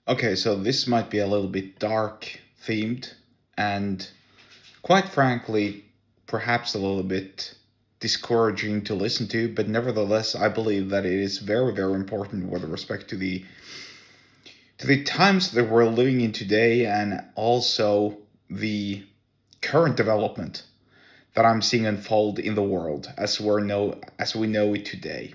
Okay, so this might be a little bit dark themed and quite frankly, perhaps a little bit discouraging to listen to, but nevertheless, I believe that it is very, very important with respect to the times that we're living in today and also the current development that I'm seeing unfold in the world as we know it today.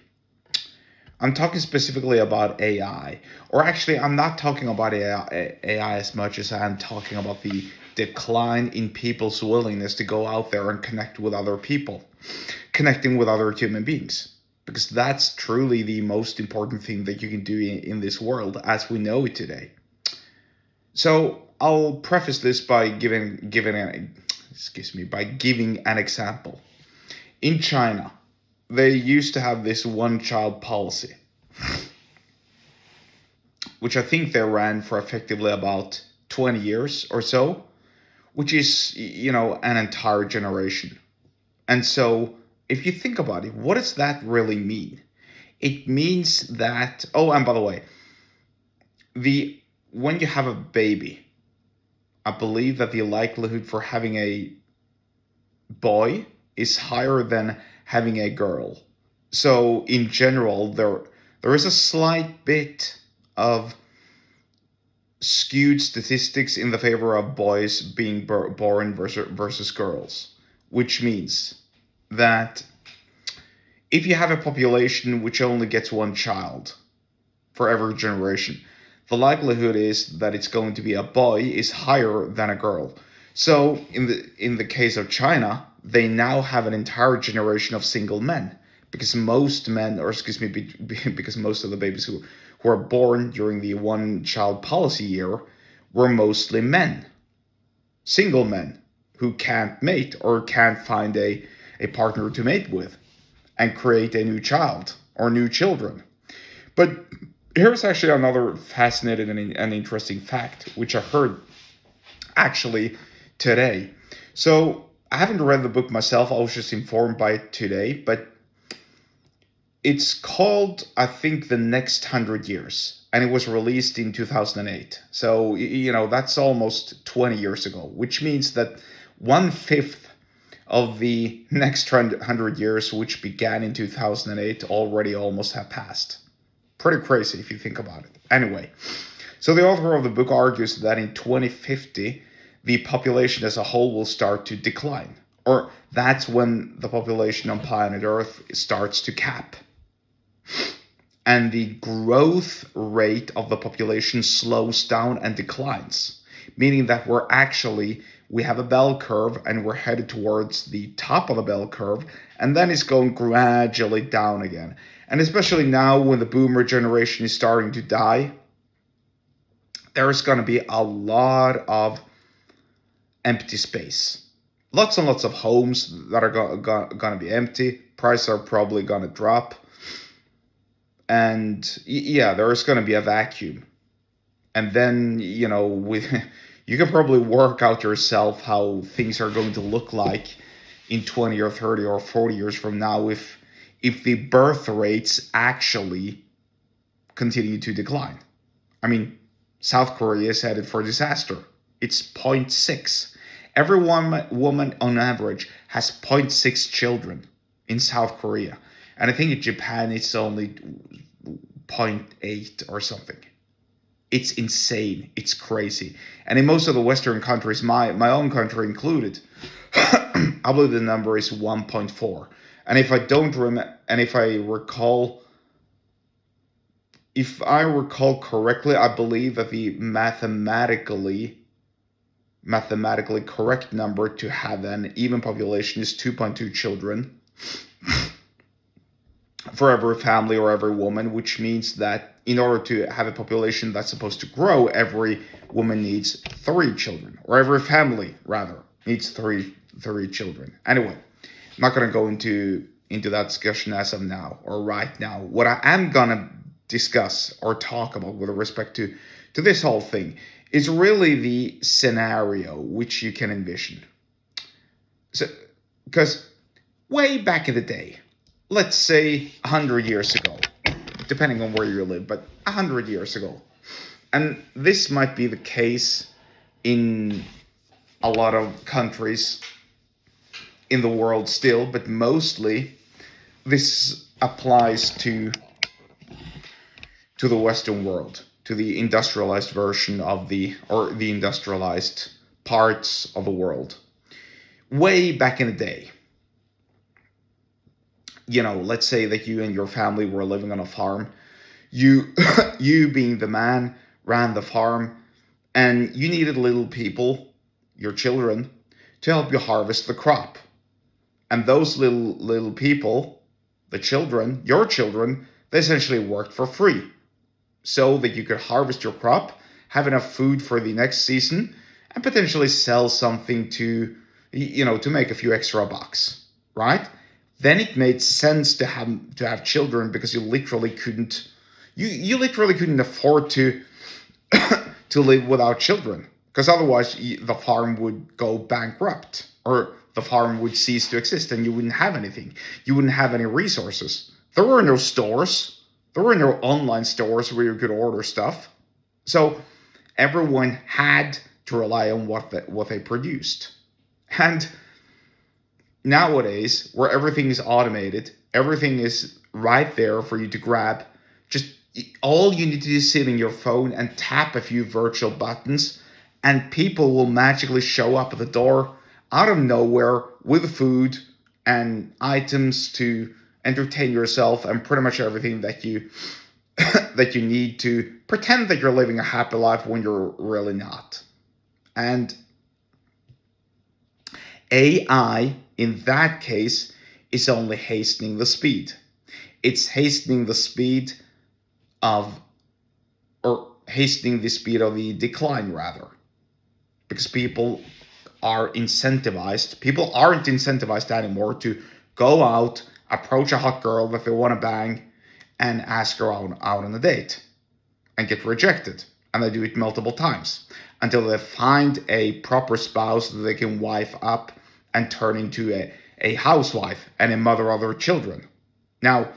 I'm talking specifically about AI. Or actually, I'm not talking about AI as much as I'm talking about the decline in people's willingness to go out there and connect with other people, connecting with other human beings. Because that's truly the most important thing that you can do in this world as we know it today. So I'll preface this by giving an example. In China, they used to have this one child policy, which I think they ran for effectively about 20 years or so, which is, an entire generation. And so, if you think about it, what does that really mean? It means that, oh, and by the way, the when you have a baby, I believe that the likelihood for having a boy is higher than having a girl. So in general, there is a slight bit of skewed statistics in the favor of boys being born versus girls, which means that if you have a population which only gets one child for every generation, the likelihood is that it's going to be a boy is higher than a girl. So in the case of China, they now have an entire generation of single men because most men, or excuse me, because most of the babies who are born during the one child policy year were mostly men, single men who can't mate or can't find a partner to mate with and create a new child or new children. But here's actually another fascinating and interesting fact, which I heard actually today. So I haven't read the book myself. I was just informed by it today, but it's called, I think, The Next 100 Years, and it was released in 2008. So, that's almost 20 years ago, which means that one fifth of the next 100 years, which began in 2008, already almost have passed. Pretty crazy if you think about it. Anyway, so the author of the book argues that in 2050, the population as a whole will start to decline. Or that's when the population on planet Earth starts to cap. And the growth rate of the population slows down and declines, meaning that we have a bell curve and we're headed towards the top of the bell curve, and then it's going gradually down again. And especially now when the boomer generation is starting to die, there's going to be a lot of empty space. Lots and lots of homes that are going to be empty. Prices are probably going to drop. And yeah, there's going to be a vacuum. And then, you can probably work out yourself how things are going to look like in 20 or 30 or 40 years from now if the birth rates actually continue to decline. I mean, South Korea is headed for disaster. It's 0.6. Every woman on average has zero point 0.6 children in South Korea. And I think in Japan it's only 0.8 or something. It's insane. It's crazy. And in most of the Western countries, my own country included, I believe the number is 1.4. And if I recall correctly, I believe that the mathematically correct number to have an even population is 2.2 children for every family or every woman, which means that in order to have a population that's supposed to grow, every woman needs 3 children, or every family rather needs three children. Anyway, I'm not going to go into that discussion as of now or right now. What I am going to discuss or talk about with respect to this whole thing is really the scenario which you can envision. So, because way back in the day, let's say 100 years ago, depending on where you live, but 100 years ago, And this might be the case in a lot of countries in the world still, but mostly this applies to the Western world, to the industrialized version of the industrialized parts of the world. Way back in the day, let's say that you and your family were living on a farm. You, you being the man, ran the farm, and you needed little people, your children, to help you harvest the crop. And those little people, the children, your children, they essentially worked for free, so that you could harvest your crop, have enough food for the next season, and potentially sell something to make a few extra bucks, right? Then it made sense to have children, because you literally couldn't afford to to live without children, because otherwise the farm would go bankrupt, or the farm would cease to exist, and you wouldn't have anything. You wouldn't have any resources. There were no stores. There were no online stores where you could order stuff. So everyone had to rely on what they produced. And nowadays, where everything is automated, everything is right there for you to grab. Just all you need to do is sit in your phone and tap a few virtual buttons, and people will magically show up at the door out of nowhere with food and items to entertain yourself, and pretty much everything that you that you need to pretend that you're living a happy life when you're really not. And AI, in that case, is only hastening the speed. It's hastening the speed of the decline, rather. Because people aren't incentivized anymore to go out, approach a hot girl that they want to bang, and ask her out on a date, and get rejected. And they do it multiple times until they find a proper spouse that they can wife up and turn into a housewife and a mother of their children. Now,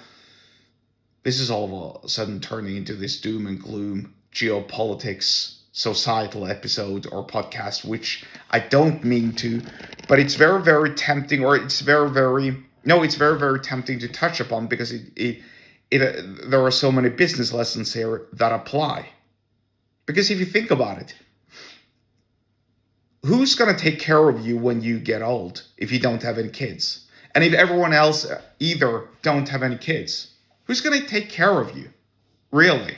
this is all of a sudden turning into this doom and gloom geopolitics societal episode or podcast, which I don't mean to, but it's very, very tempting, or it's very, very tempting to touch upon, because there are so many business lessons here that apply. Because if you think about it, who's going to take care of you when you get old if you don't have any kids? And if everyone else either don't have any kids, who's going to take care of you? Really?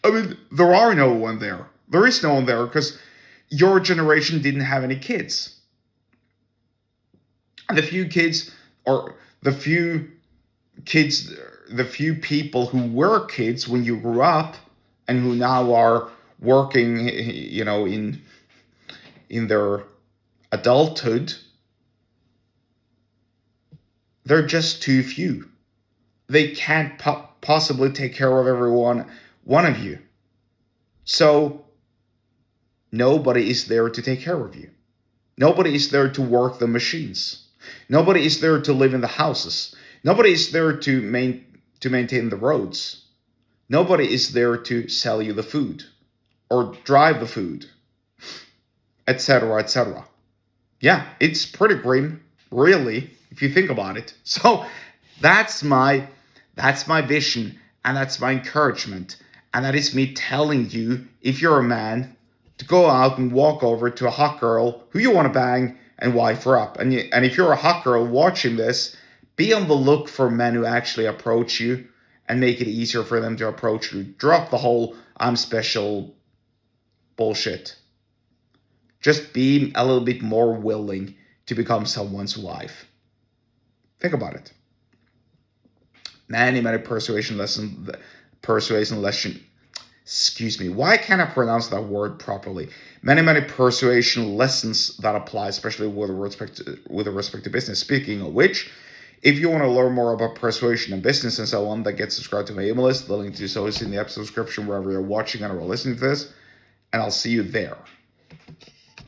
I mean, there are no one there. There is no one there, because your generation didn't have any kids. And the few people who were kids when you grew up and who now are working, in their adulthood, they're just too few. They can't possibly take care of one of you. So nobody is there to take care of you. Nobody is there to work the machines. Nobody is there to live in the houses. Nobody is there to maintain the roads. Nobody is there to sell you the food or drive the food, etc., etc. Yeah, it's pretty grim, really, if you think about it. So that's my vision, and that's my encouragement, and that is me telling you, if you're a man, to go out and walk over to a hot girl who you want to bang and wife her up. And if you're a hot girl watching this, be on the look for men who actually approach you and make it easier for them to approach you. Drop the whole "I'm special" bullshit. Just be a little bit more willing to become someone's wife. Think about it. Many persuasion lessons. Excuse me. Why can't I pronounce that word properly? Many persuasion lessons that apply, especially with respect to business. Speaking of which, if you want to learn more about persuasion and business and so on, then get subscribed to my email list. The link to so is in the episode description wherever you're watching or listening to this, and I'll see you there.